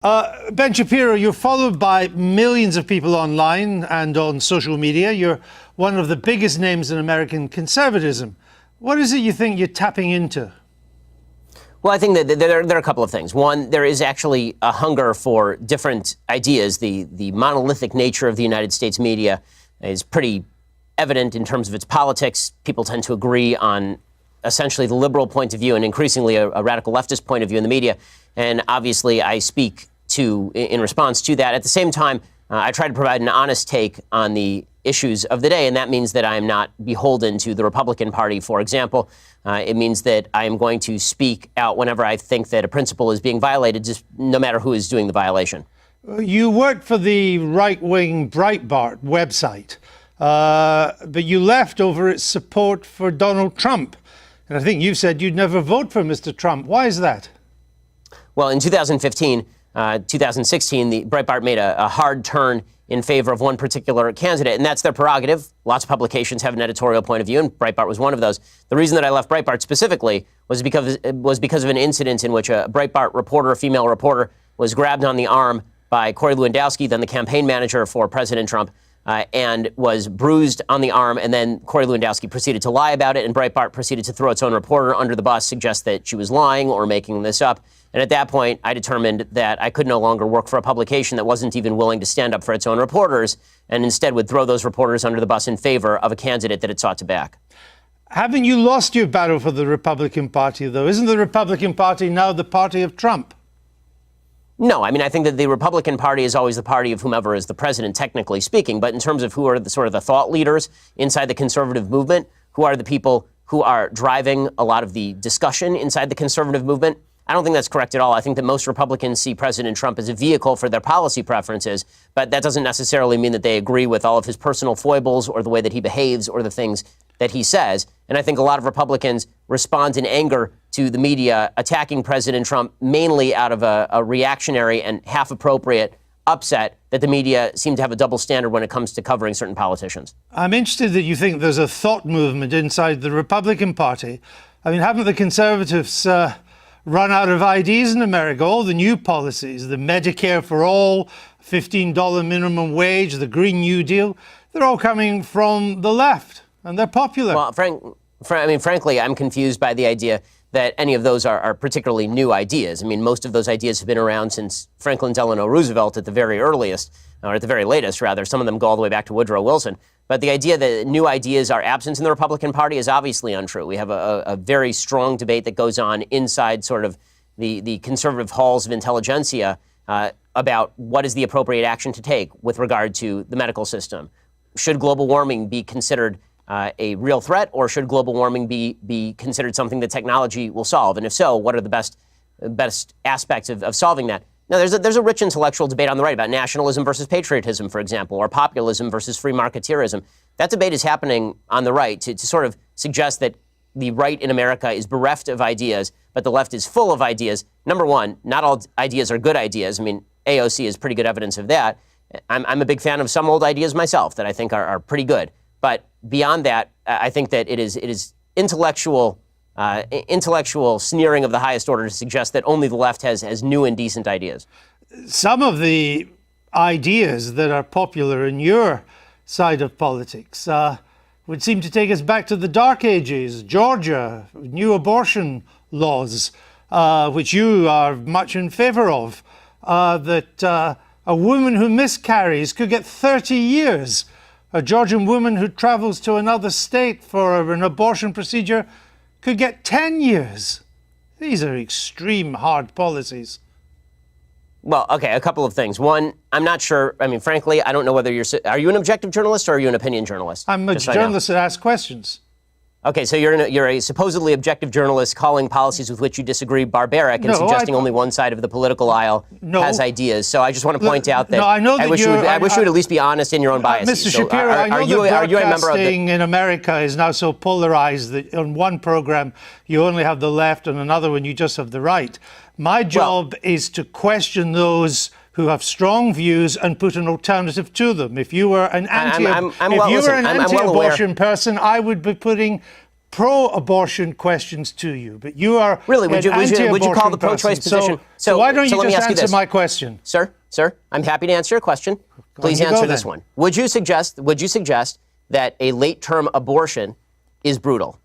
Ben Shapiro, you're followed by millions of people online and on social media. You're one of the biggest names in American conservatism. What is it you think you're tapping into? Well, I think that there are a couple of things. One, there is actually a hunger for different ideas. The monolithic nature of the United States media is pretty evident in terms of its politics. People tend to agree on essentially the liberal point of view and increasingly a radical leftist point of view in the media. And obviously, I speak in response to that. At the same time, I try to provide an honest take on the issues of the day, and that means that I am not beholden to the Republican Party, for example. It means that I am going to speak out whenever I think that a principle is being violated, just no matter who is doing the violation. You worked for the right-wing Breitbart website, but you left over its support for Donald Trump. And I think you said you'd never vote for Mr. Trump. Why is that? Well, in 2016, the Breitbart made a hard turn in favor of one particular candidate, and that's their prerogative. Lots of publications have an editorial point of view, and Breitbart was one of those. The reason that I left Breitbart specifically was because of an incident in which a Breitbart reporter, a female reporter, was grabbed on the arm by Corey Lewandowski, then the campaign manager for President Trump, and was bruised on the arm, and then Corey Lewandowski proceeded to lie about it, and Breitbart proceeded to throw its own reporter under the bus, suggest that she was lying or making this up. And at that point, I determined that I could no longer work for a publication that wasn't even willing to stand up for its own reporters, and instead would throw those reporters under the bus in favor of a candidate that it sought to back. Haven't you lost your battle for the Republican Party, though? Isn't the Republican Party now the party of Trump? No, I mean, I think that the Republican Party is always the party of whomever is the president, technically speaking. But in terms of who are the sort of the thought leaders inside the conservative movement, who are the people who are driving a lot of the discussion inside the conservative movement, I don't think that's correct at all. I think that most Republicans see President Trump as a vehicle for their policy preferences, but that doesn't necessarily mean that they agree with all of his personal foibles or the way that he behaves or the things that he says. And I think a lot of Republicans respond in anger to the media attacking President Trump, mainly out of a reactionary and half-appropriate upset that the media seem to have a double standard when it comes to covering certain politicians. I'm interested that you think there's a thought movement inside the Republican Party. I mean, haven't the conservatives run out of ideas in America? All the new policies, the Medicare for all, $15 minimum wage, the Green New Deal, they're all coming from the left, and they're popular. Well, frankly, I'm confused by the idea that any of those are particularly new ideas. I mean, most of those ideas have been around since Franklin Delano Roosevelt at the very earliest, or at the very latest, rather. Some of them go all the way back to Woodrow Wilson. But the idea that new ideas are absent in the Republican Party is obviously untrue. We have a very strong debate that goes on inside sort of the conservative halls of intelligentsia about what is the appropriate action to take with regard to the medical system. Should global warming be considered a real threat, or should global warming be considered something that technology will solve? And if so, what are the best aspects of solving that? Now, there's a rich intellectual debate on the right about nationalism versus patriotism, for example, or populism versus free marketeerism. That debate is happening on the right to sort of suggest that the right in America is bereft of ideas, but the left is full of ideas. Number one, not all ideas are good ideas. I mean, AOC is pretty good evidence of that. I'm a big fan of some old ideas myself that I think are pretty good. But beyond that, I think that it is intellectual sneering of the highest order to suggest that only the left has new and decent ideas. Some of the ideas that are popular in your side of politics would seem to take us back to the Dark Ages. Georgia, new abortion laws, which you are much in favor of, that a woman who miscarries could get 30 years. A Georgian woman who travels to another state for an abortion procedure could get 10 years. These are extreme, hard policies. Well, okay, a couple of things. One, I'm not sure. I mean, frankly, I don't know whether are you an objective journalist or are you an opinion journalist? I'm a journalist that asks questions. Okay, so you're a supposedly objective journalist calling policies with which you disagree barbaric and suggesting only one side of the political aisle has ideas. So I just want to point out that I wish you would at least be honest in your own biases. Mr. Shapiro, I know that broadcasting in America is now so polarized that on one program you only have the left and another one you just have the right. My job is to question those who have strong views and put an alternative to them. If you were an anti-abortion person, I would be putting pro-abortion questions to you, but you are really. Would you call the pro-choice person. position? So why don't you let me just ask you answer this. my question, Sir? I'm happy to answer your question. Please answer this one. Would you suggest that a late-term abortion is brutal?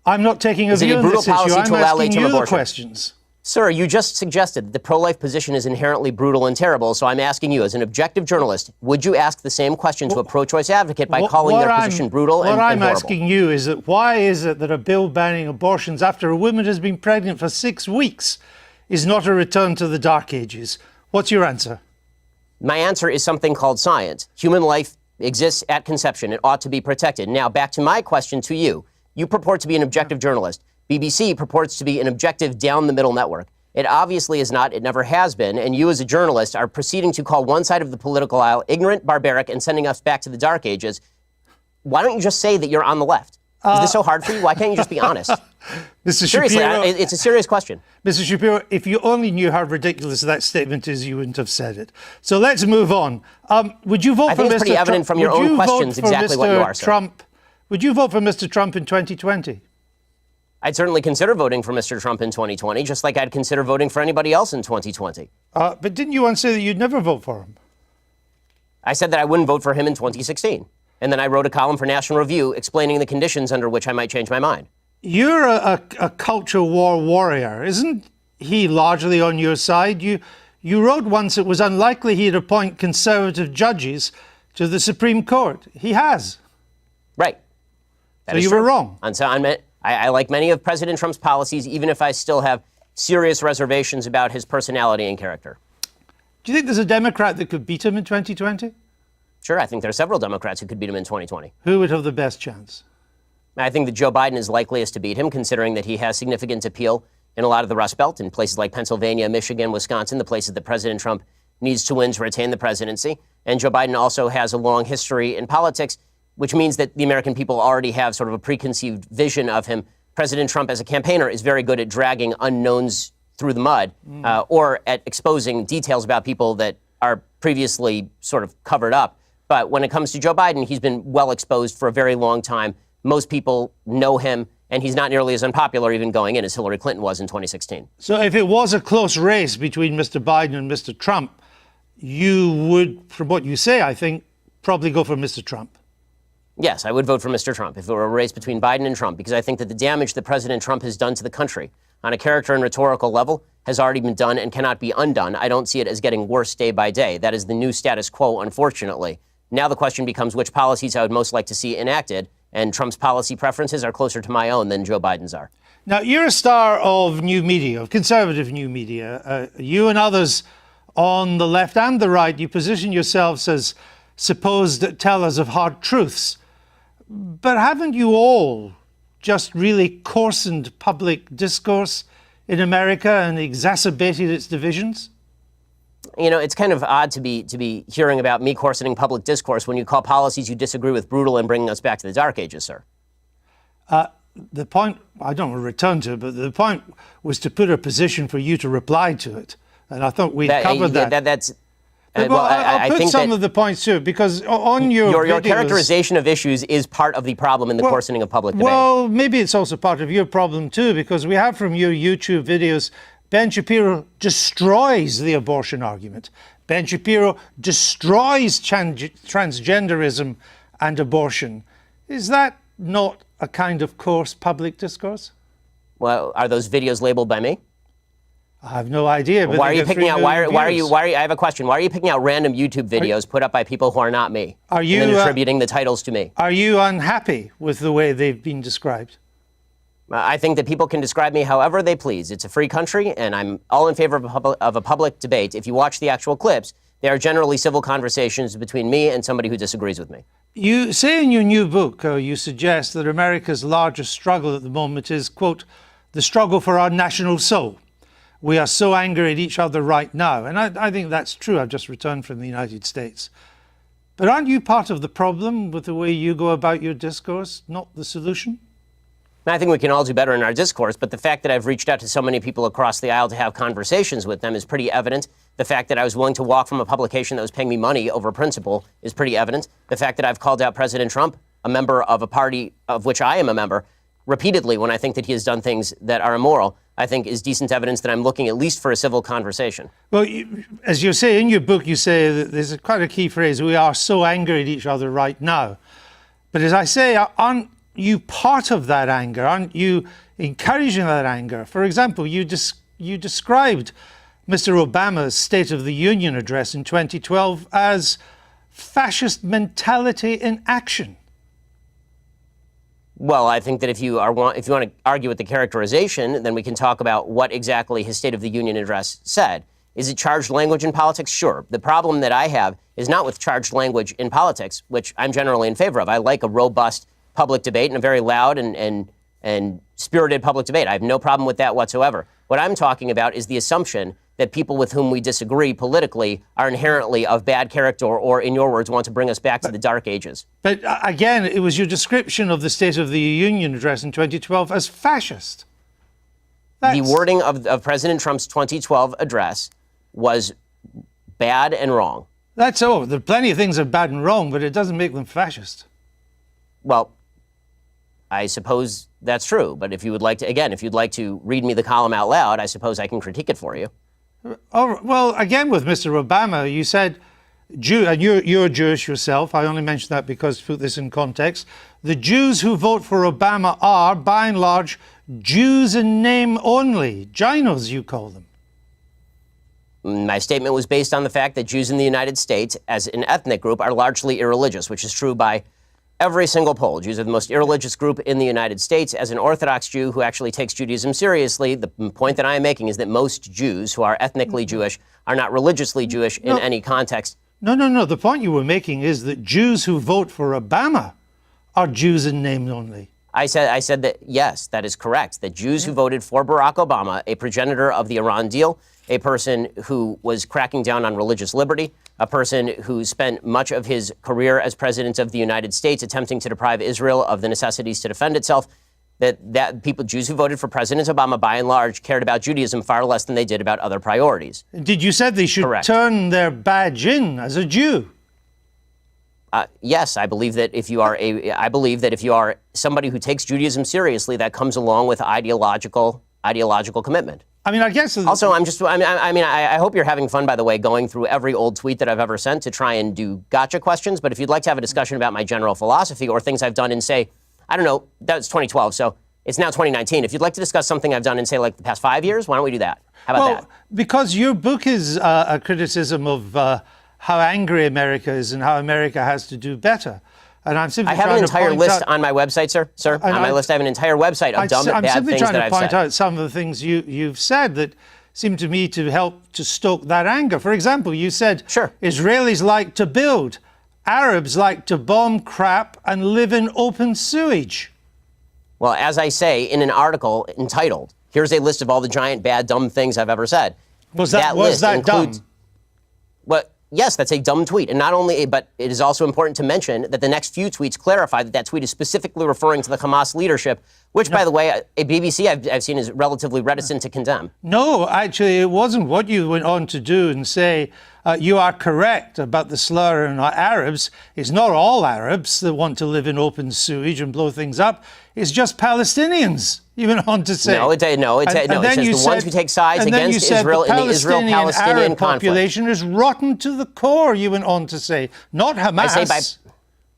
I'm not taking a Is it view a on brutal this issue. policy I'm to allow asking late-term you the abortion? questions. Sir, you just suggested that the pro-life position is inherently brutal and terrible, so I'm asking you, as an objective journalist, would you ask the same question to a pro-choice advocate by calling their position brutal and horrible? What I'm asking you is that why is it that a bill banning abortions after a woman has been pregnant for 6 weeks is not a return to the Dark Ages? What's your answer? My answer is something called science. Human life exists at conception. It ought to be protected. Now, back to my question to you. You purport to be an objective journalist. BBC purports to be an objective down-the-middle network. It obviously is not. It never has been. And you as a journalist are proceeding to call one side of the political aisle ignorant, barbaric, and sending us back to the Dark Ages. Why don't you just say that you're on the left? Is this so hard for you? Why can't you just be honest? Mr. Seriously, Shapiro, it's a serious question. Mr. Shapiro, if you only knew how ridiculous that statement is, you wouldn't have said it. So let's move on. Would you vote I for think Mr. it's pretty evident from your own questions exactly what you are, sir. Would you vote for Mr. Trump in 2020? I'd certainly consider voting for Mr. Trump in 2020, just like I'd consider voting for anybody else in 2020. But didn't you once say that you'd never vote for him? I said that I wouldn't vote for him in 2016. And then I wrote a column for National Review explaining the conditions under which I might change my mind. You're a culture war warrior. Isn't he largely on your side? You wrote once it was unlikely he'd appoint conservative judges to the Supreme Court. He has. Right. So you were wrong. I like many of President Trump's policies, even if I still have serious reservations about his personality and character. Do you think there's a Democrat that could beat him in 2020? Sure, I think there are several Democrats who could beat him in 2020. Who would have the best chance? I think that Joe Biden is likeliest to beat him, considering that he has significant appeal in a lot of the Rust Belt, in places like Pennsylvania, Michigan, Wisconsin, the places that President Trump needs to win to retain the presidency. And Joe Biden also has a long history in politics, which means that the American people already have sort of a preconceived vision of him. President Trump, as a campaigner, is very good at dragging unknowns through the mud, or at exposing details about people that are previously sort of covered up. But when it comes to Joe Biden, he's been well exposed for a very long time. Most people know him, and he's not nearly as unpopular even going in as Hillary Clinton was in 2016. So if it was a close race between Mr. Biden and Mr. Trump, you would, from what you say, I think, probably go for Mr. Trump. Yes, I would vote for Mr. Trump if it were a race between Biden and Trump, because I think that the damage that President Trump has done to the country on a character and rhetorical level has already been done and cannot be undone. I don't see it as getting worse day by day. That is the new status quo, unfortunately. Now the question becomes which policies I would most like to see enacted, and Trump's policy preferences are closer to my own than Joe Biden's are. Now, you're a star of new media, of conservative new media. You and others on the left and the right, you position yourselves as supposed tellers of hard truths. But haven't you all just really coarsened public discourse in America and exacerbated its divisions? You know, it's kind of odd to be hearing about me coarsening public discourse when you call policies you disagree with brutal and bringing us back to the Dark Ages, sir. The point, I don't want to return to it, but the point was to put a position for you to reply to it. And I thought we'd covered that. I put think some of the points too, because on your videos, characterization of issues is part of the problem in the coarsening of public debate. Well, maybe it's also part of your problem too, because we have from your YouTube videos, Ben Shapiro destroys the abortion argument. Ben Shapiro destroys transgenderism and abortion. Is that not a kind of coarse public discourse? Well, are those videos labeled by me? I have no idea. But why are you picking out? Why are you? I have a question. Why are you picking out random YouTube videos put up by people who are not me? Are you and then attributing the titles to me? Are you unhappy with the way they've been described? I think that people can describe me however they please. It's a free country, and I'm all in favor of a public debate. If you watch the actual clips, they are generally civil conversations between me and somebody who disagrees with me. You say in your new book, you suggest that America's largest struggle at the moment is, quote, the struggle for our national soul. We are so angry at each other right now. And I think that's true. I've just returned from the United States. But aren't you part of the problem with the way you go about your discourse, not the solution? I think we can all do better in our discourse, but the fact that I've reached out to so many people across the aisle to have conversations with them is pretty evident. The fact that I was willing to walk from a publication that was paying me money over principle is pretty evident. The fact that I've called out President Trump, a member of a party of which I am a member, repeatedly when I think that he has done things that are immoral, I think is decent evidence that I'm looking at least for a civil conversation. Well, as you say in your book, you say that there's quite a key phrase, we are so angry at each other right now. But as I say, aren't you part of that anger? Aren't you encouraging that anger? For example, you described Mr. Obama's State of the Union address in 2012 as fascist mentality in action. Well, I think that if you want to argue with the characterization, then we can talk about what exactly his State of the Union address said. Is it charged language in politics? Sure. The problem that I have is not with charged language in politics, which I'm generally in favor of. I like a robust public debate and a very loud and spirited public debate. I have no problem with that whatsoever. What I'm talking about is the assumption that people with whom we disagree politically are inherently of bad character or, in your words, want to bring us back to the dark ages. But again, it was your description of the State of the Union address in 2012 as fascist. The wording of President Trump's 2012 address was bad and wrong. That's all. There are plenty of things that are bad and wrong, but it doesn't make them fascist. Well, I suppose that's true. But if you would like to, again, if you'd like to read me the column out loud, I suppose I can critique it for you. Oh, well, again, with Mr. Obama, you said, and you're Jewish yourself. I only mention that because to put this in context. The Jews who vote for Obama are, by and large, Jews in name only. Ginos, you call them. My statement was based on the fact that Jews in the United States, as an ethnic group, are largely irreligious, which is true by every single poll. Jews are the most irreligious group in the United States. As an Orthodox Jew who actually takes Judaism seriously, the point that I am making is that most Jews who are ethnically Jewish are not religiously Jewish in any context. No. The point you were making is that Jews who vote for Obama are Jews in name only. I said that, yes, that is correct, that Jews who voted for Barack Obama, a progenitor of the Iran deal, a person who was cracking down on religious liberty, a person who spent much of his career as president of the United States attempting to deprive Israel of the necessities to defend itself, that people, Jews who voted for President Obama, by and large, cared about Judaism far less than they did about other priorities. Did you say they should turn their badge in as a Jew? Yes, I believe that if you are somebody who takes Judaism seriously, that comes along with ideological commitment. I mean, I guess. Also, I hope you're having fun, by the way, going through every old tweet that I've ever sent to try and do gotcha questions. But if you'd like to have a discussion about my general philosophy or things I've done in, say, I don't know, that's 2012, so it's now 2019. If you'd like to discuss something I've done in, say, like the past 5 years, why don't we do that? How about that? Because your book is a criticism of how angry America is and how America has to do better. And I'm simply I have an entire list on my website, sir. On my list, I have an entire website of dumb, bad things that I've said. I'm simply trying to point out some of the things you've said that seem to me to help to stoke that anger. For example, you said Israelis like to build, Arabs like to bomb crap and live in open sewage. Well, as I say in an article entitled, here's a list of all the giant, bad, dumb things I've ever said. Was that dumb? Yes, that's a dumb tweet. And not only, but it is also important to mention that the next few tweets clarify that tweet is specifically referring to the Hamas leadership, which, by the way, a BBC I've seen is relatively reticent to condemn. No, actually, it wasn't. What you went on to do and say, you are correct about the slur on Arabs. It's not all Arabs that want to live in open sewage and blow things up. It's just Palestinians. You went on to say. It says the ones who take sides against Israel in the Israel-Palestinian conflict. Population is rotten to the core, you went on to say. Not Hamas,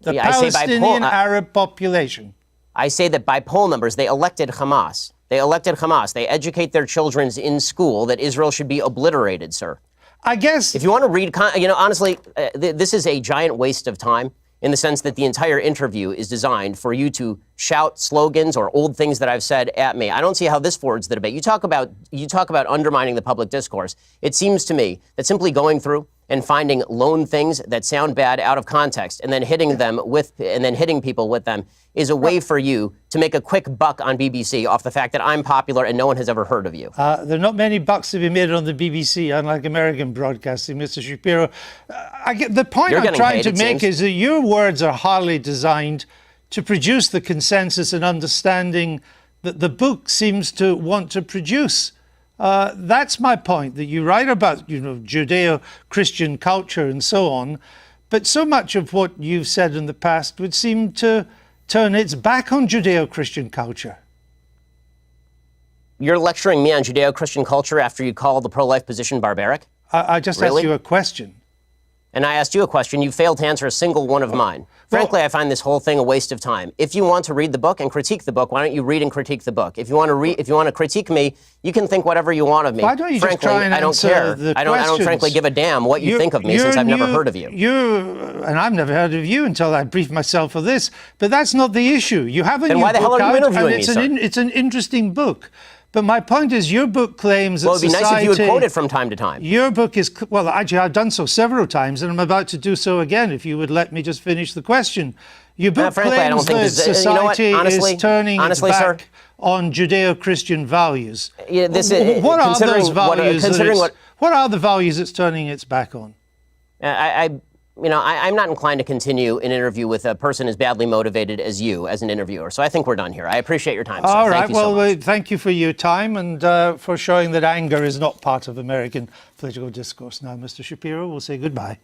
the Palestinian Arab population. I say that by poll numbers, they elected Hamas. They educate their children in school that Israel should be obliterated, sir. I guess. If you want to read, honestly, this is a giant waste of time in the sense that the entire interview is designed for you to shout slogans or old things that I've said at me. I don't see how this forwards the debate. You talk about undermining the public discourse. It seems to me that simply going through and finding lone things that sound bad out of context and then hitting people with them is a way for you to make a quick buck on BBC off the fact that I'm popular and no one has ever heard of you. There are not many bucks to be made on the BBC, unlike American broadcasting, Mr. Shapiro. The point I'm trying to make is that your words are highly designed to produce the consensus and understanding that the book seems to want to produce. That's my point, that you write about, Judeo-Christian culture and so on, but so much of what you've said in the past would seem to turn its back on Judeo-Christian culture? You're lecturing me on Judeo-Christian culture after you call the pro-life position barbaric? I just Really? asked you a question. And I asked you a question. You failed to answer a single one of mine. Frankly, I find this whole thing a waste of time. If you want to read the book and critique the book, why don't you read and critique the book? If you want to critique me, you can think whatever you want of me. Why don't you frankly, just try and I don't answer care. the I don't frankly give a damn what you think of me since I've never heard of you. And I've never heard of you until I briefed myself for this. But that's not the issue. You have a Then new why the hell book are you out, interviewing and me, it's an interesting book. But my point is, your book claims that Well, it'd be nice if you would quote it from time to time. Your book is, well, actually, I've done so several times, and I'm about to do so again, if you would let me just finish the question. Your book frankly, I don't claims think that this, society honestly, is turning its back sir, on Judeo-Christian values. Yeah, What are those values? What are the values it's turning its back on? I'm not inclined to continue an interview with a person as badly motivated as you as an interviewer. So I think we're done here. I appreciate your time, sir. All right. Thank you so much. Thank you for your time and for showing that anger is not part of American political discourse. Now, Mr. Shapiro, we'll say goodbye.